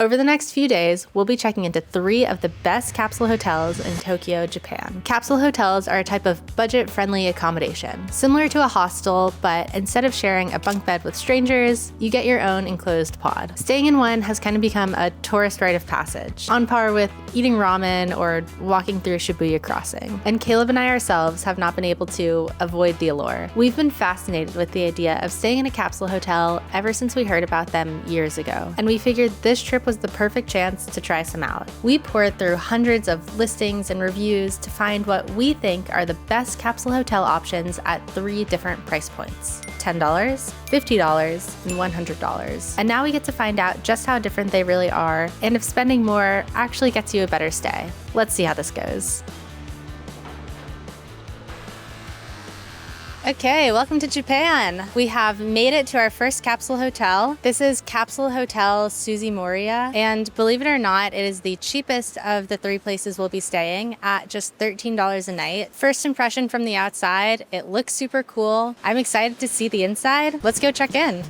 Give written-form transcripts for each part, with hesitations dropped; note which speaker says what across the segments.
Speaker 1: Over the next few days, we'll be checking into 3 of the best capsule hotels in Tokyo, Japan. Capsule hotels are a type of budget-friendly accommodation, similar to a hostel, but instead of sharing a bunk bed with strangers, you get your own enclosed pod. Staying in one has kind of become a tourist rite of passage, on par with eating ramen or walking through Shibuya Crossing. And Caleb and I ourselves have not been able to avoid the allure. We've been fascinated with the idea of staying in a capsule hotel ever since we heard about them years ago, and we figured this trip was the perfect chance to try some out. We poured through hundreds of listings and reviews to find what we think are the best capsule hotel options at 3 different price points: $10, $50, and $100. And now we get to find out just how different they really are, and if spending more actually gets you a better stay. Let's see how this goes. Okay, welcome to Japan. We have made it to our first capsule hotel. This is Capsule Hotel Suzumoriya, and believe it or not, it is the cheapest of the 3 places we'll be staying at just $13 a night. First impression from the outside, it looks super cool. I'm excited to see the inside. Let's go check in.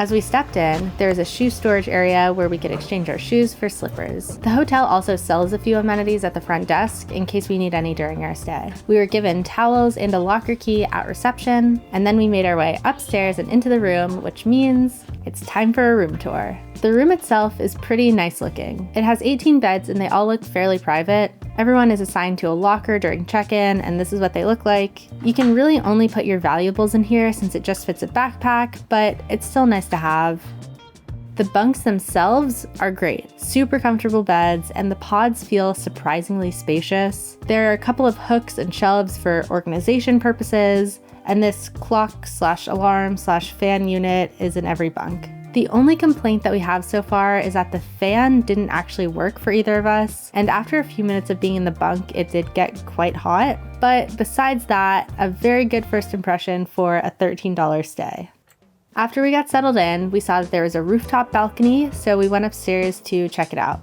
Speaker 1: As we stepped in, there is a shoe storage area where we could exchange our shoes for slippers. The hotel also sells a few amenities at the front desk in case we need any during our stay. We were given towels and a locker key at reception, and then we made our way upstairs and into the room, which means it's time for a room tour. The room itself is pretty nice looking. It has 18 beds and they all look fairly private. Everyone is assigned to a locker during check-in, and this is what they look like. You can really only put your valuables in here since it just fits a backpack, but it's still nice to have. The bunks themselves are great. Super comfortable beds, and the pods feel surprisingly spacious. There are a couple of hooks and shelves for organization purposes, and this clock/alarm/fan unit is in every bunk. The only complaint that we have so far is that the fan didn't actually work for either of us, and after a few minutes of being in the bunk, it did get quite hot. But besides that, a very good first impression for a $13 stay. After we got settled in, we saw that there was a rooftop balcony, so we went upstairs to check it out.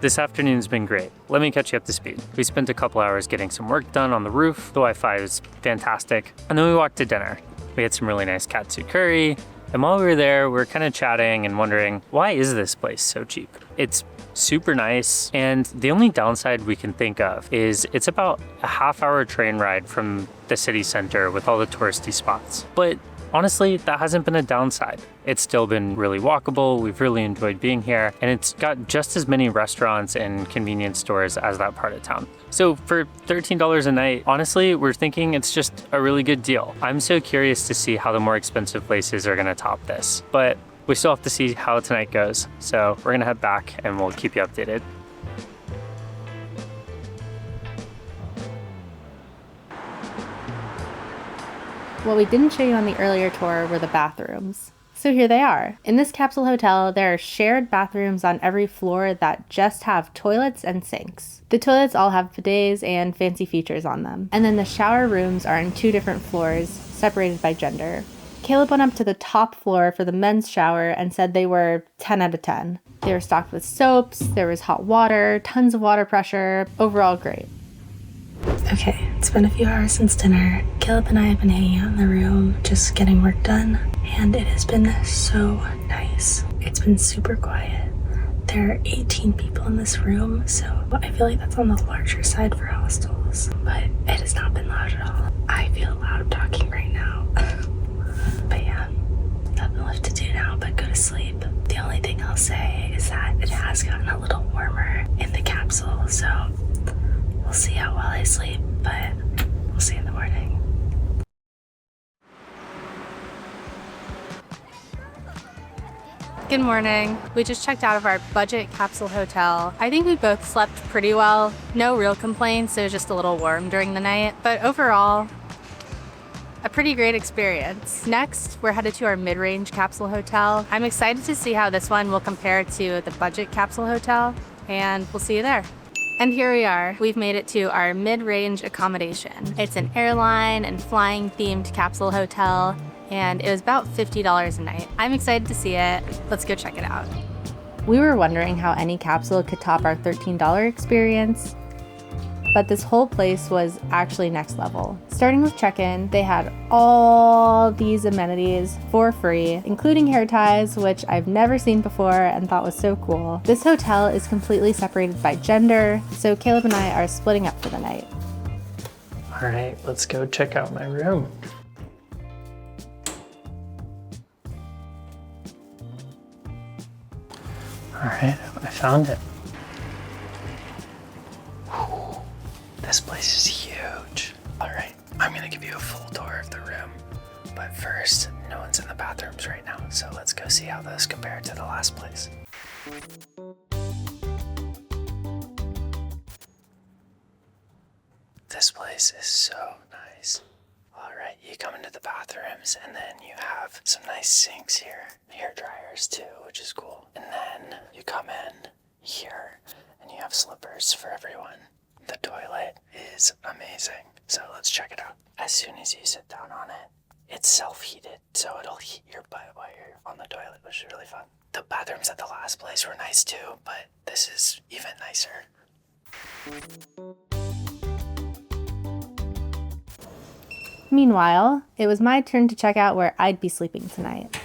Speaker 2: This afternoon's been great. Let me catch you up to speed. We spent a couple hours getting some work done on the roof. The Wi-Fi was fantastic. And then we walked to dinner. We had some really nice katsu curry. And while we were there, we were kind of chatting and wondering, why is this place so cheap? It's super nice, and the only downside we can think of is it's about a half-hour train ride from the city center with all the touristy spots. But honestly, that hasn't been a downside. It's still been really walkable. We've really enjoyed being here, and it's got just as many restaurants and convenience stores as that part of town. So for $13 a night, honestly, we're thinking it's just a really good deal. I'm so curious to see how the more expensive places are gonna top this, but we still have to see how tonight goes. So we're gonna head back and we'll keep you updated.
Speaker 1: What we didn't show you on the earlier tour were the bathrooms. So here they are. In this capsule hotel, there are shared bathrooms on every floor that just have toilets and sinks. The toilets all have bidets and fancy features on them. And then the shower rooms are on 2 different floors, separated by gender. Caleb went up to the top floor for the men's shower and said they were 10 out of 10. They were stocked with soaps, there was hot water, tons of water pressure, overall great.
Speaker 3: Okay, it's been a few hours since dinner. Caleb and I have been hanging out in the room, just getting work done, and it has been so nice. It's been super quiet. There are 18 people in this room, so I feel like that's on the larger side for hostels, but it has not been loud at all. I feel loud talking right now. But yeah, nothing left to do now but go to sleep. The only thing I'll say is that it has gotten a little warmer in the capsule, so we'll see how well I sleep, but we'll see in the morning.
Speaker 1: Good morning. We just checked out of our budget capsule hotel. I think we both slept pretty well. No real complaints, it was just a little warm during the night, but overall, a pretty great experience. Next, we're headed to our mid-range capsule hotel. I'm excited to see how this one will compare to the budget capsule hotel, and we'll see you there. And here we are. We've made it to our mid-range accommodation. It's an airline and flying themed capsule hotel, and it was about $50 a night. I'm excited to see it. Let's go check it out. We were wondering how any capsule could top our $13 experience. but this whole place was actually next level. Starting with check-in, they had all these amenities for free, including hair ties, which I've never seen before and thought was so cool. This hotel is completely separated by gender, so Caleb and I are splitting up for the night.
Speaker 4: All right, let's go check out my room. All right, I found it. Whew, this place is huge. All right, I'm gonna give you a full tour of the room. But first, no one's in the bathrooms right now, so let's go see how those compare to the last place. This place is so nice. All right, you come into the bathrooms and then you have some nice sinks here, hair dryers too, which is cool. And then you come in here and you have slippers for everyone. The toilet is amazing, so let's check it out. As soon as you sit down on it, it's self-heated, so it'll heat your butt while you're on the toilet, which is really fun. The bathrooms at the last place were nice too, but this is even nicer.
Speaker 1: Meanwhile, it was my turn to check out where I'd be sleeping tonight.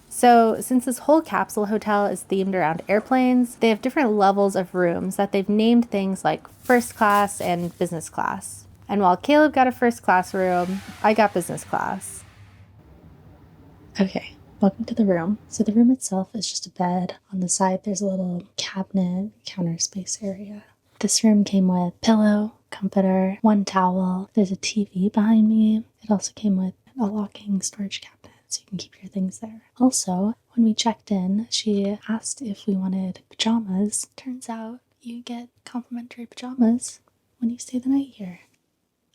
Speaker 1: So, since this whole capsule hotel is themed around airplanes, they have different levels of rooms that they've named things like first class and business class. And while Caleb got a first class room, I got business class.
Speaker 3: Okay, welcome to the room. So the room itself is just a bed. On the side, there's a little cabinet, counter space area. This room came with pillow, comforter, one towel. There's a TV behind me. It also came with a locking storage cabinet, so you can keep your things there. Also, when we checked in, she asked if we wanted pajamas. Turns out you get complimentary pajamas when you stay the night here.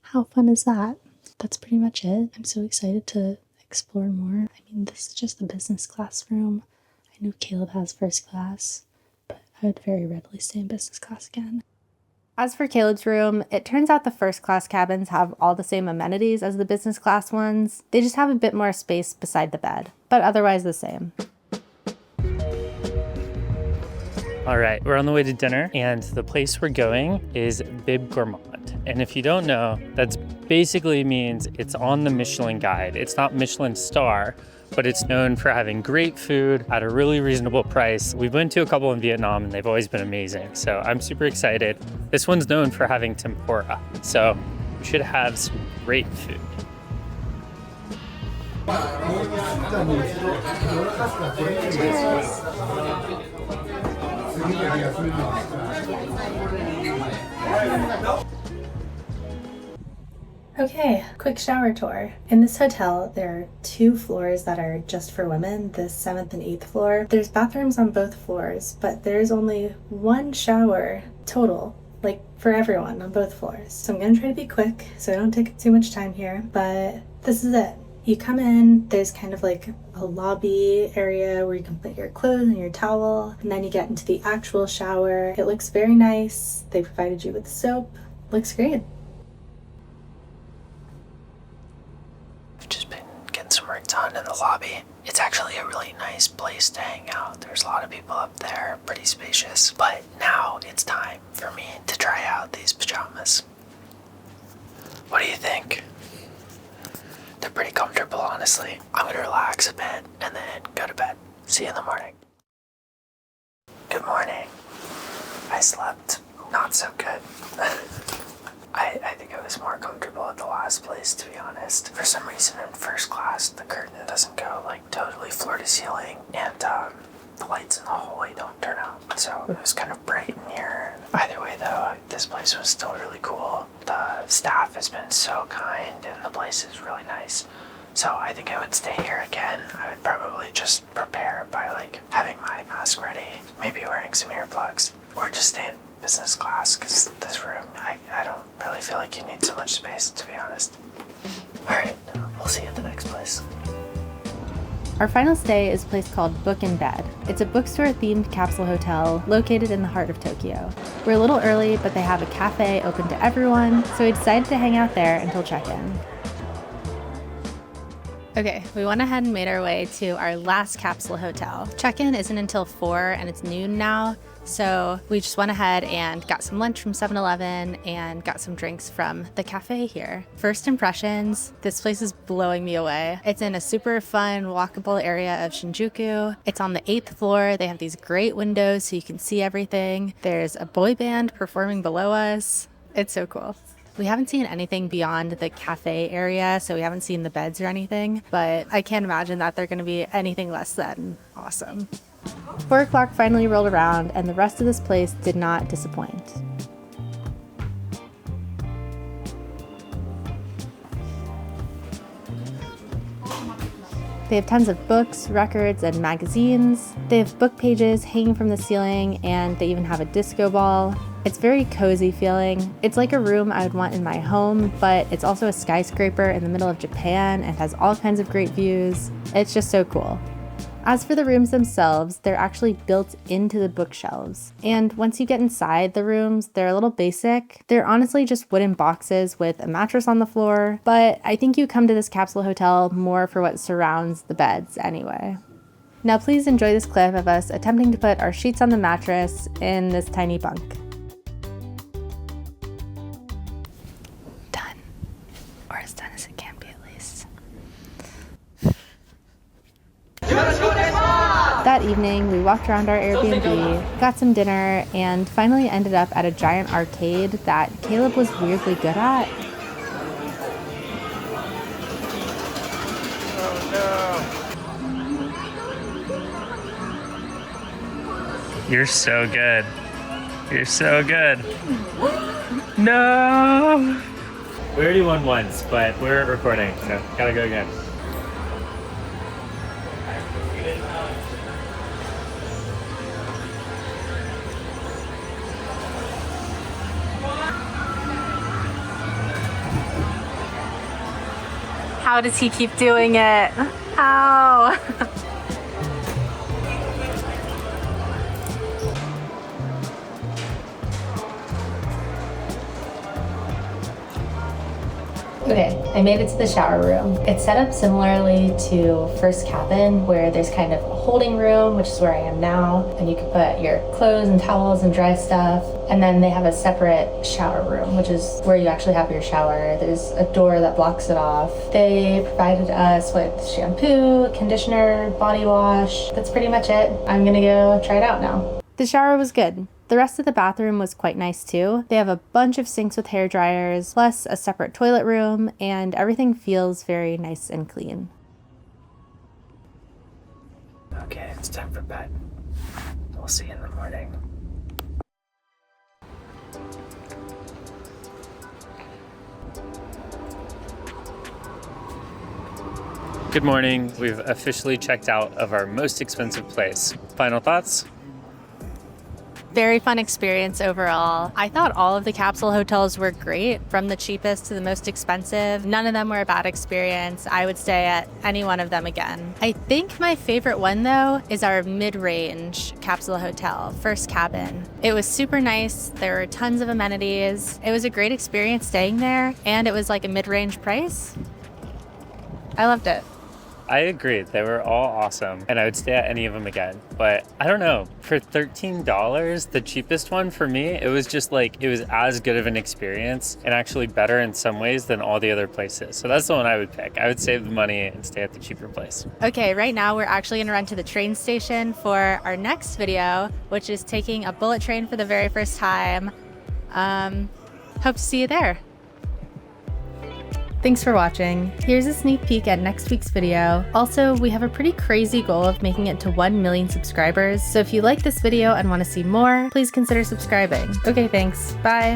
Speaker 3: How fun is that? That's pretty much it. I'm so excited to explore more. I mean, this is just a business class room. I know Caleb has first class, but I would very readily stay in business class again.
Speaker 1: As for Caleb's room, it turns out the first class cabins have all the same amenities as the business class ones. They just have a bit more space beside the bed, but otherwise the same.
Speaker 2: All right, we're on the way to dinner, and the place we're going is Bib Gourmand. And if you don't know, that's basically means it's on the Michelin guide. It's not Michelin star, but it's known for having great food at a really reasonable price. We've been to a couple in Vietnam and they've always been amazing. So I'm super excited. This one's known for having tempura. So we should have some great food.
Speaker 3: Okay, quick shower tour. In this hotel, there are 2 floors that are just for women, the 7th and 8th floor. There's bathrooms on both floors, but there's only 1 shower total, like for everyone on both floors. So I'm gonna try to be quick so I don't take too much time here, but this is it. You come in, there's kind of like a lobby area where you can put your clothes and your towel, and then you get into the actual shower. It looks very nice. They provided you with soap. Looks great.
Speaker 4: I've just been getting some work done in the lobby. It's actually a really nice place to hang out. There's a lot of people up there, pretty spacious. But now it's time for me to try out these pajamas. What do you think? They're pretty comfortable, honestly. I'm gonna relax a bit and then go to bed. See you in the morning. Good morning. I slept not so good. I think I was more comfortable at the last place, to be honest. For some reason in first class, the curtain doesn't go like totally floor to ceiling, and the lights in the hallway don't turn out. So it was kind of bright in here. Either way though, this place was still really cool. The staff has been so kind and the place is really nice. So I think I would stay here again. I would probably just prepare by like having my mask ready, maybe wearing some earplugs, or just stay in business class, because this room, I don't really feel like you need so much space, to be honest. Alright, we'll see you at the next place.
Speaker 1: Our final stay is a place called Book in Bed. It's a bookstore-themed capsule hotel located in the heart of Tokyo. We're a little early, but they have a cafe open to everyone, so we decided to hang out there until check-in. Okay, we went ahead and made our way to our last Capsule Hotel. Check-in isn't until 4 and it's noon now, so we just went ahead and got some lunch from 7-Eleven and got some drinks from the cafe here. First impressions, this place is blowing me away. It's in a super fun, walkable area of Shinjuku. It's on the 8th floor. They have these great windows so you can see everything. There's a boy band performing below us. It's so cool. We haven't seen anything beyond the cafe area, so we haven't seen the beds or anything, but I can't imagine that they're gonna be anything less than awesome. 4 o'clock finally rolled around, and the rest of this place did not disappoint. They have tons of books, records, and magazines. They have book pages hanging from the ceiling, and they even have a disco ball. It's very cozy feeling. It's like a room I would want in my home, but it's also a skyscraper in the middle of Japan and has all kinds of great views. It's just so cool. As for the rooms themselves, they're actually built into the bookshelves. And once you get inside the rooms, they're a little basic. They're honestly just wooden boxes with a mattress on the floor, but I think you come to this Capsule Hotel more for what surrounds the beds anyway. Now please enjoy this clip of us attempting to put our sheets on the mattress in this tiny bunk. Done. Or as done as it can be, at least. That evening, we walked around our Airbnb, got some dinner, and finally ended up at a giant arcade that Caleb was weirdly good at.
Speaker 2: You're so good. You're so good. No! We already won once, but we're recording, so gotta go again.
Speaker 1: How does he keep doing it? Ow! Okay, I made it to the shower room. It's set up similarly to First Cabin, where there's kind of a holding room, which is where I am now, and you can put your clothes and towels and dry stuff. And then they have a separate shower room, which is where you actually have your shower. There's a door that blocks it off. They provided us with shampoo, conditioner, body wash. That's pretty much it. I'm gonna go try it out now. The shower was good. The rest of the bathroom was quite nice too. They have a bunch of sinks with hair dryers, plus a separate toilet room, and everything feels very nice and clean.
Speaker 4: Okay, it's time for bed. We'll see you in the morning.
Speaker 2: Good morning. We've officially checked out of our most expensive place. Final thoughts?
Speaker 1: Very fun experience overall. I thought all of the Capsule hotels were great, from the cheapest to the most expensive. None of them were a bad experience. I would stay at any one of them again. I think my favorite one though is our mid-range Capsule Hotel, First Cabin. It was super nice. There were tons of amenities. It was a great experience staying there, and it was like a mid-range price. I loved it.
Speaker 2: I agree. They were all awesome, and I would stay at any of them again. But I don't know, for $13, the cheapest one for me, it was just like, it was as good of an experience and actually better in some ways than all the other places. So that's the one I would pick. I would save the money and stay at the cheaper place.
Speaker 1: Okay, right now we're actually gonna run to the train station for our next video, which is taking a bullet train for the very first time. Hope to see you there. Thanks for watching. Here's a sneak peek at next week's video. Also, we have a pretty crazy goal of making it to 1 million subscribers, so if you like this video and want to see more, please consider subscribing. Okay, thanks. Bye.